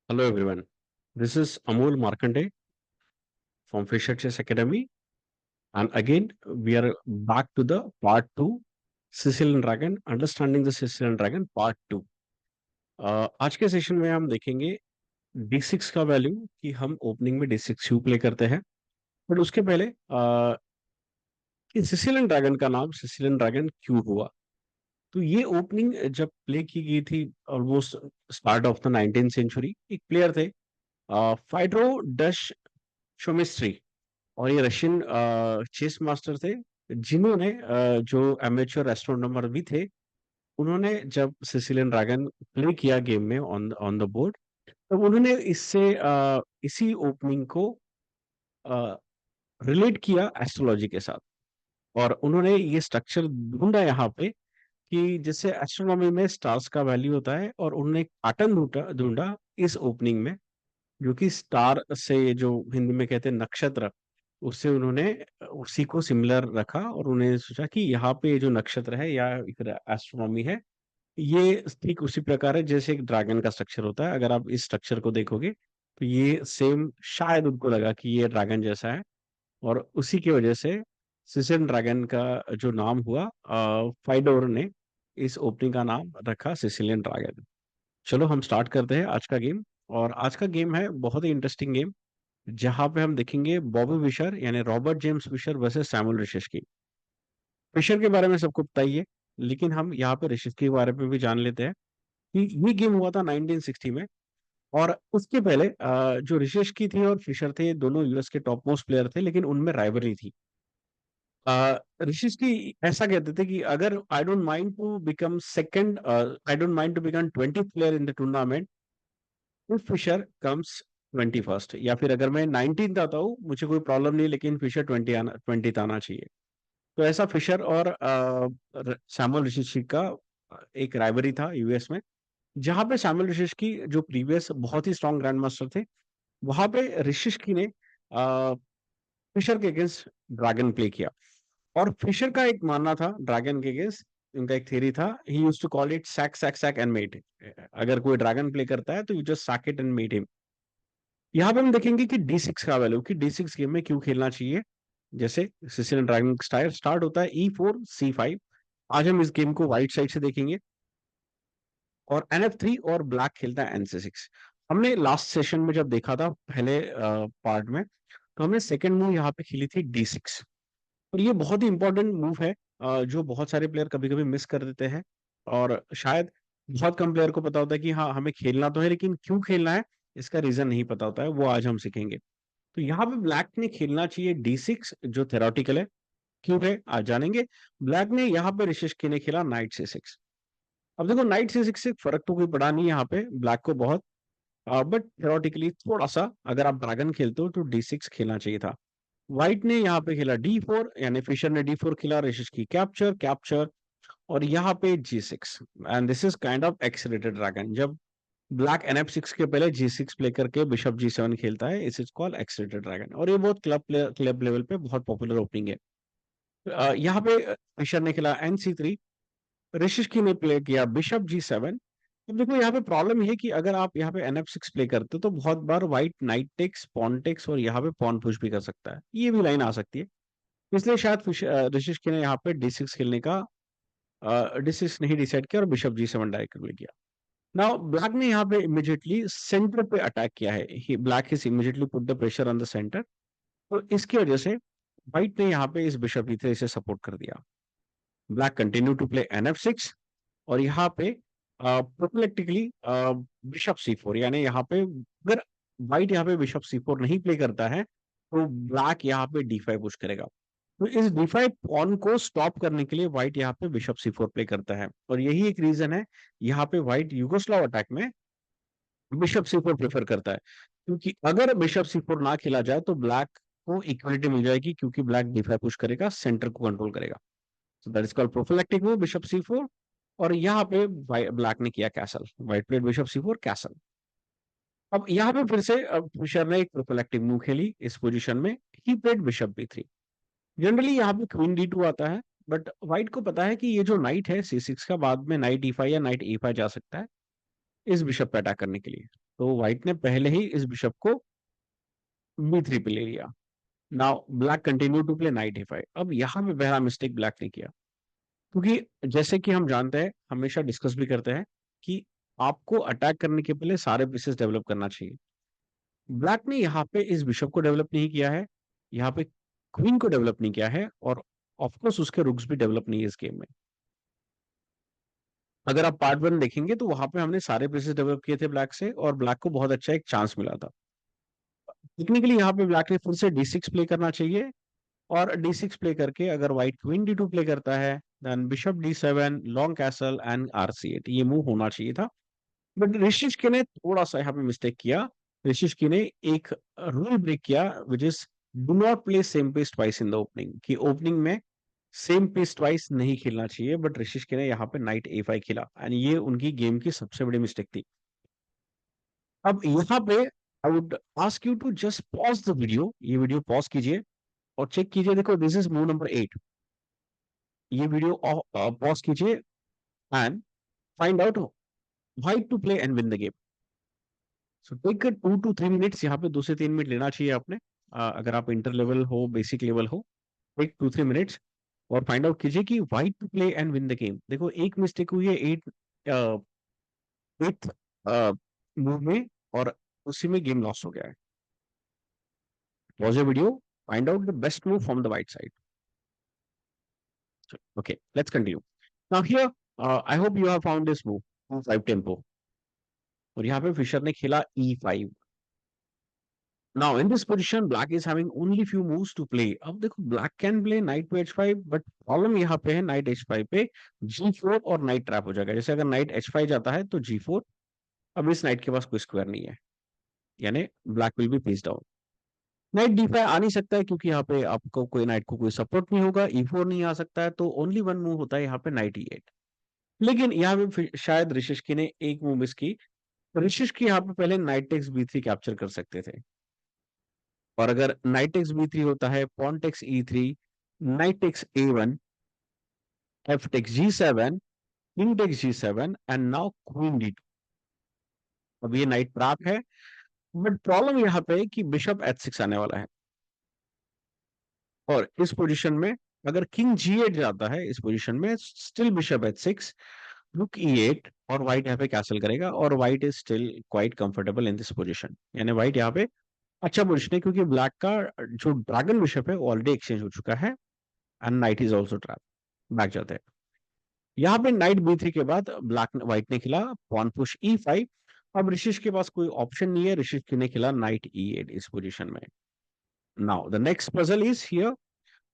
Hello everyone. This is Amol Markande from Fisher Chess Academy, and again we are back to the part two, Sicilian Dragon, Understanding the Sicilian Dragon Part 2. आज के session में हम देखेंगे D6 का value कि हम opening में D6 क्यों प्ले करते हैं, बट उसके पहले कि सिसिलियन ड्रैगन का नाम सिसिलियन ड्रैगन क्यों हुआ। तो ये ओपनिंग जब प्ले की गई थी almost start of the 19th century, एक प्लेयर थे फाइड्रो डश शोमिस्ट्री, और ये रशियन चेस मास्टर थे जिन्होंने जो एमेच्योर एस्ट्रोनॉमर भी थे, उन्होंने जब सिसिलियन ड्रैगन प्ले किया गेम में ऑन ऑन द बोर्ड, तब उन्होंने इसी ओपनिंग को रिलेट किया एस्ट्रोलॉजी के साथ। और उन्होंने ये स्ट्रक्चर ढूंढा यहाँ पे कि जैसे एस्ट्रोनॉमी में स्टार्स का वैल्यू होता है, और उन्होंने एक पैटर्न ढूंढा ढूंढा इस ओपनिंग में, जो कि स्टार से, जो हिंदी में कहते हैं नक्षत्र, उससे उन्होंने उसी को सिमिलर रखा, और उन्होंने सोचा कि यहाँ पे ये जो नक्षत्र है या फिर एस्ट्रोनॉमी है, ये ठीक उसी प्रकार है जैसे एक ड्रैगन का स्ट्रक्चर होता है। अगर आप इस स्ट्रक्चर को देखोगे तो ये सेम, शायद उनको लगा कि ये ड्रैगन जैसा है, और उसी की वजह से सिसिलियन ड्रैगन का जो नाम हुआ, फाइडोर ने इस ओपनिंग का नाम रखा सिसिलियन ड्रैगन। चलो हम स्टार्ट करते हैं आज का गेम। और आज का गेम है बहुत ही इंटरेस्टिंग गेम, जहां पे हम देखेंगे बॉबी फिशर यानी Robert James Fischer versus Samuel Reshevsky. Fischer के बारे में सबको पता ही है, लेकिन हम यहाँ पे रिशेस्की के बारे में भी जान लेते हैं कि ये गेम हुआ था 1960 में। और उसके पहले जो रिशेस्की थी और फिशर थे, दोनों यूएस के टॉप मोस्ट प्लेयर थे, लेकिन उनमें राइवलरी थी। रिशेस्की ऐसा कहते थे कि अगर I don't mind to become second, I don't mind to become 20th player in the tournament if Fischer comes 21st, या फिर अगर मैं 19th आता हूँ मुझे कोई प्रॉब्लम नहीं, लेकिन फिशर 20th आना चाहिए। तो ऐसा फिशर और सैमुअल ऋषिशकी का एक राइवरी था यूएस में, जहां पे सैमुअल ऋषिशकी जो प्रीवियस बहुत ही स्ट्रॉन्ग ग्रैंड मास्टर थे, वहां पे ऋषिशकी ने फिशर के अगेंस्ट ड्रैगन प्ले किया। और फिशर का एक मानना था ड्रैगन के अगेंस्ट, उनका एक थ्योरी था, he used to call it sack sack sack and mate. अगर कोई ड्रैगन प्ले करता है तो you just sack it and mate him. यहाँ पे हम देखेंगे कि D6 का वैल्यू, कि D6 गेम में क्यों खेलना चाहिए। जैसे सिसिलियन ड्रैगन स्टाइल स्टार्ट होता है E4 C5। आज हम इस गेम को वाइट साइड से देखेंगे, और NF3 और ब्लैक खेलता है NC6। हमने लास्ट सेशन में जब देखा था पहले पार्ट में, तो हमने सेकंड मूव यहाँ पे खेली थी D6। और ये बहुत ही इंपॉर्टेंट मूव है, जो बहुत सारे प्लेयर कभी कभी मिस कर देते हैं, और शायद बहुत कम प्लेयर को पता होता है कि हाँ हमें खेलना तो है, लेकिन क्यों खेलना है इसका रीजन नहीं पता होता है, वो आज हम सीखेंगे। तो यहाँ पे ब्लैक ने खेलना चाहिए D6, जो थेरोटिकल है। क्यों है आज जानेंगे। ब्लैक ने यहाँ पे ऋषिशकी ने खेला नाइट C6। अब देखो नाइट C6 से फर्क तो कोई पड़ा नहीं यहाँ पे ब्लैक को बहुत, बट थेरोटिकली थोड़ा सा अगर आप ड्रैगन खेलते हो तो D6 खेलना चाहिए था। व्हाइट ने यहाँ पे खेला D4, यानी फिशर ने D4 खेला, ऋषिशकी कैप्चर कैप्चर, और यहाँ पे G6। And this is kind of accelerated dragon. जब ब्लैक NF6 के पहले G6 प्ले करके बिशप G7 खेलता है, इस इज कॉल्ड एक्सीलरेटेड ड्रैगन, और ये बहुत क्लब लेवल पे बहुत पॉपुलर ओपनिंग है। यहाँ पे फिशर ने खेला NC3, ऋषिशकी ने प्ले किया बिशप G7। अब देखो यहाँ पे प्रॉब्लम ये है कि अगर आप यहाँ पे NF6 प्ले करते हो तो बहुत बार white knight takes pawn takes, और यहाँ पे पॉन पुश भी कर सकता है, ये भी लाइन आ सकती है। इसलिए शायद ऋषिशकी ने यहाँ पे D6 खेलने का D6 नहीं डिसाइड किया, और बिशप G7 डायरेक्ट प्ले किया। नाउ ब्लैक ने यहाँ पे इमीडिएटली सेंटर पे अटैक किया है, black is immediately put the pressure on the centre. तो इसकी वजह से व्हाइट ने यहाँ पे इस बिशप E3 से सपोर्ट कर दिया। Black continue to play NF6, और यहाँ पे प्रोफिलेक्टिकली बिशप C4, यानी यहाँ पे अगर व्हाइट यहाँ पे बिशप C4 नहीं प्ले करता है तो ब्लैक यहाँ पे D5 पुश करेगा। तो इस D5 पॉन को स्टॉप करने के लिए व्हाइट यहाँ पे बिशप C4 प्ले करता है, और यही एक रीजन है यहाँ पे व्हाइट युगोस्लाव अटैक में बिशप C4 प्रेफर करता है। क्योंकि अगर बिशप C4 ना खेला जाए तो ब्लैक को इक्वलिटी मिल जाएगी, क्योंकि ब्लैक D5 पुश करेगा, सेंटर को कंट्रोल करेगा। So that is called prophylactic move bishop C4। और यहाँ पे ब्लैक ने किया castle, white played bishop C4 castle. अब यहाँ पे फिर से अब फिशर ने एक प्रोफिलैक्टिक मूव खेली इस पोजीशन में, he played bishop B3। Generally यहाँ पे क्वीन D2 आता है, बट व्हाइट को पता है कि ये जो नाइट है C6 का, बाद में नाइट E5 या नाइट E5 जा सकता है इस बिशप पे अटैक करने के लिए। तो व्हाइट ने पहले ही इस बिशप को b3 पे ले लिया। Now black continue to play knight e5। अब यहाँ पे पहला मिस्टेक ब्लैक ने किया, क्योंकि जैसे कि हम जानते हैं, हमेशा डिस्कस भी करते हैं कि आपको अटैक करने के पहले सारे पीसेस डेवलप करना चाहिए। ब्लैक ने यहाँ पे इस बिशप को डेवलप नहीं किया है, यहाँ पे क्वीन को डेवलप नहीं किया है, और ऑफकोर्स उसके रुक्स भी डेवलप नहीं है इस गेम में। अगर आप पार्ट 1 देखेंगे तो वहां पे हमने सारे पीसेस डेवलप किए थे ब्लैक से, और ब्लैक को बहुत अच्छा एक चांस मिला था। टेक्निकली यहाँ पे ब्लैक ने फिर से d6 प्ले करना चाहिए, और d6 प्ले करके अगर व्हाइट क्वीन d2 प्ले करता है, then bishop d7, long castle and rc8, ये मूव होना चाहिए था। बट ऋषिशके ने थोड़ा सा यहाँ पे मिस्टेक किया। ऋषिशके ने एक रूल ब्रेक किया, which is do not play same piece twice in the opening, कि ओपनिंग में सेम पीस ट्वाइस नहीं खेलना चाहिए। बट ऋषिशके ने यहाँ पे नाइट a5 खेला, एंड ये उनकी गेम की सबसे बड़ी मिस्टेक थी। अब यहाँ पे I would ask you to just pause the video, ये वीडियो पॉज कीजिए और चेक कीजिए। देखो, दिस इज मूव नंबर 8। ये वीडियो पॉज कीजिए and find out white to play and win the game. So take 2 to 3 minutes, यहाँ पे 2 से 3 मिनट लेना चाहिए आपने। अगर आप इंटर लेवल हो, बेसिक लेवल हो, टेक 2-3 मिनट्स और फाइंड आउट कीजिए कि white to play and win the game. देखो, एक मिस्टेक हुई है एट मूव में, और उसी में गेम लॉस हो गया है। Pause the video, find out the best move from the white side. Okay, let's continue. Now here I hope you have found this move 5 tempo, और यहाँ पे फिशर ने खेला e5। Now in this position, black is having only few moves to play. अब देखो, black can play knight to h5, but problem यहाँ पे है knight h5 पे g4 और knight ट्रैप हो जाएगा। जैसे अगर knight h5 जाता है तो g4, अब इस knight के पास कोई स्क्वायर नहीं है, यानी black will be face down। knight d5 आ नहीं सकता है, क्योंकि यहाँ पे आपको कोई knight को कोई सपोर्ट नहीं होगा, e4 नहीं आ सकता है, तो ओनली वन मूव होता है यहाँ पे knight e8। लेकिन यहाँ पे शायद ऋषिशकी ने एक मूव मिस की। ऋषिशकी यहाँ पे पहले knight takes b3 कैप्चर कर सकते थे, और अगर नाइट टेक्स b3 होता है, pawn takes e3, knight takes a1, f takes g7, king takes g7, and now queen d2। अब ये नाइट ट्रैप है, बट प्रॉब्लम यहाँ पे है कि बिशप h6 आने वाला है, और इस पोजीशन में अगर किंग g8 जाता है, इस पोजीशन में स्टिल बिशप h6, रुक e8, और व्हाइट यहाँ पे कैसल करेगा, और white is still quite comfortable in this position. यानी व्हाइट यहाँ पे अच्छा पोजीशन है, क्योंकि ब्लैक का जो ड्रैगन बिशप है वो ऑलरेडी एक्सचेंज हो चुका है, and night is also trap, back जाते हैं। यहाँ पे नाइट b3 के बाद ब्लैक व्हाइट ने खिला पॉन पुश e5। अब ऋषिश के पास कोई ऑप्शन नहीं है, ऋषिश ने खिला नाइट e8 इस पोजीशन में। Now the next puzzle is here,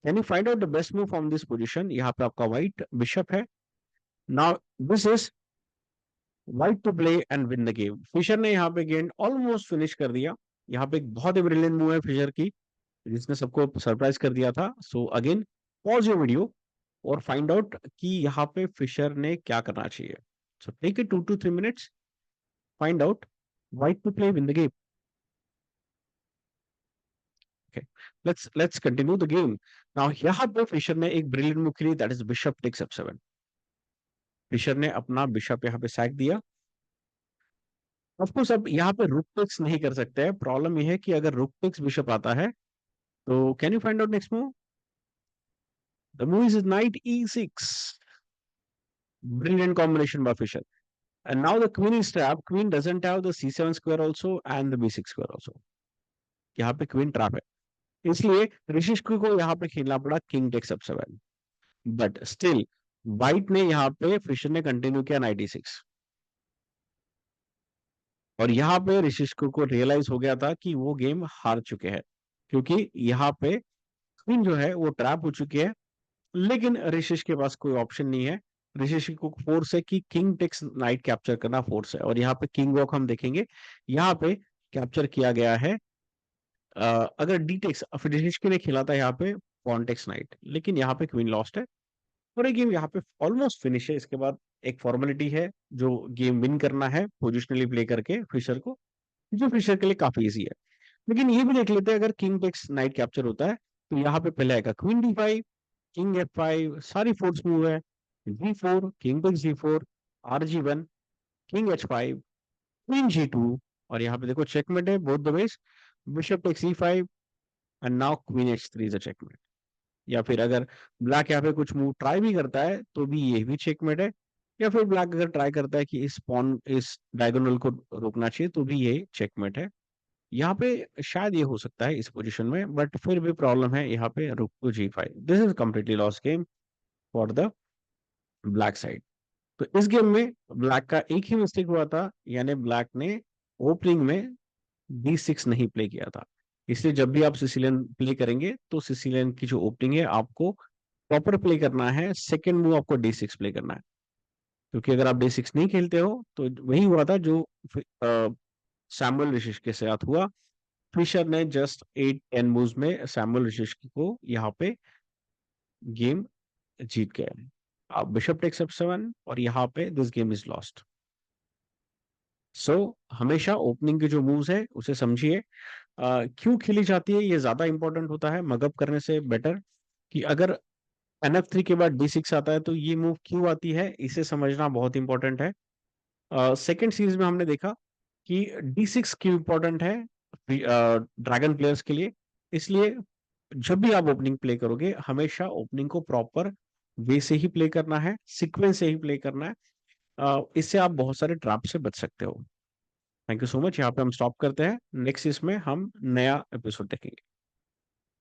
can you find out the best move from this position. यहाँ पे आपका व्हाइट बिशप है। Now this is white to play and win the game. Fischer ने यहाँ पे game almost finish कर दिया। यहाँ पे एक बहुत ही ब्रिलियंट मूव है फिशर की, जिसने सबको सरप्राइज कर दिया था। So again, pause your video और फाइंड आउट कि यहाँ पे फिशर ने क्या करना चाहिए। So take it 2 to 3 minutes, find out white to play win the game. Okay, let's continue the game. Now यहाँ पे फिशर ने एक ब्रिलियंट मूव खेली, that is bishop takes f7। Fischer ने अपना बिशप यहाँ पे सैक दिया। ऑफकोर्स अब यहाँ पे रुक टेक्स नहीं कर सकते हैं, प्रॉब्लम यह है कि अगर रुक टेक्स बिशप आता है तो can you find out next move. The move is night e6, brilliant combination by Fisher. And now the queen is trapped. Queen doesn't have the c7 square also and the b6 square also. यहाँ पे queen trap है, इसलिए ऋषिशकी को यहाँ पे खेलना पड़ा king takes f7। But still white ने यहाँ पे फिशर ने कंटिन्यू किया नाइट e6, और यहाँ पे ऋषिशकी को रियलाइज हो गया था कि वो गेम हार चुके हैं, क्योंकि यहाँ पे क्वीन जो है वो ट्रैप हो चुकी है। लेकिन ऋषिश के पास कोई ऑप्शन नहीं है। ऋषिश को फोर्स है कि किंग टेक्स नाइट कैप्चर करना फोर्स है, और यहाँ पे किंग वॉक हम देखेंगे, यहाँ पे कैप्चर किया गया है। अगर डी टेक्स ऋषिश ने खेला था यहाँ पे पॉन टेक्स नाइट, लेकिन यहाँ पे क्वीन लॉस्ट है, और ये गेम यहाँ पे ऑलमोस्ट फिनिश है। इसके बाद एक फॉर्मेलिटी है, जो गेम विन करना है पोजिशनली प्ले करके फिशर को, जो फिशर के लिए काफी ईजी है। लेकिन ये भी देख लेते हैं, अगर किंग टेक्स नाइट कैप्चर होता है तो यहाँ पे पहले आएगा क्वीन d5, किंग f5, सारी फोर्स मूव है, g4, king takes g4, rg1, king h5, queen g2, और यहाँ पे देखो चेकमेट है both the ways, bishop takes e5 and now queen h3 is a checkmate. या फिर अगर ब्लैक यहाँ पे कुछ मूव ट्राई भी करता है तो भी ये भी चेकमेट है, या फिर ब्लैक अगर ट्राई करता है कि इस पॉन इस डायगोनल को रोकना चाहिए तो भी ये चेकमेट है। यहाँ पे शायद ये हो सकता है इस पोजीशन में, बट फिर भी प्रॉब्लम है यहाँ पे rook to g5। This is completely loss game for the black side. तो इस गेम में ब्लैक का एक ही मिस्टेक हुआ था, यानी ब्लैक ने ओपनिंग में d6 नहीं प्ले किया था। इसलिए जब भी आप सिसिलियन प्ले करेंगे तो सिसिलियन की जो ओपनिंग है आपको प्रॉपर प्ले करना है, सेकेंड मूव आपको d6 प्ले करना है। क्योंकि अगर आप d6 नहीं खेलते हो तो वही हुआ था जो सैमुअल ऋषिश के साथ हुआ। फिशर ने जस्ट 8-10 मूव्स में सैमुअल ऋषिश को यहाँ पे गेम जीत गए। अब बिशप टेक्स f7 और यहाँ पे दिस गेम इज लॉस्ट। सो हमेशा ओपनिंग के जो मूव्स है उसे समझिए, क्यों खेली जाती है ये ज्यादा इंपॉर्टेंट होता है मगअप करने से बेटर, कि अगर nf3 के बाद d6 आता है तो ये मूव क्यों आती है इसे समझना बहुत इंपॉर्टेंट है। सेकेंड सीरीज में हमने देखा कि d6 क्यों इंपॉर्टेंट है ड्रैगन प्लेयर्स के लिए। इसलिए जब भी आप ओपनिंग प्ले करोगे हमेशा ओपनिंग को प्रॉपर वे से ही प्ले करना है, सीक्वेंस से ही प्ले करना है। इससे आप बहुत सारे ट्रैप से बच सकते हो। Thank you so much. यहाँ पे हम स्टॉप करते हैं, नेक्स्ट इसमें हम नया एपिसोड देखेंगे।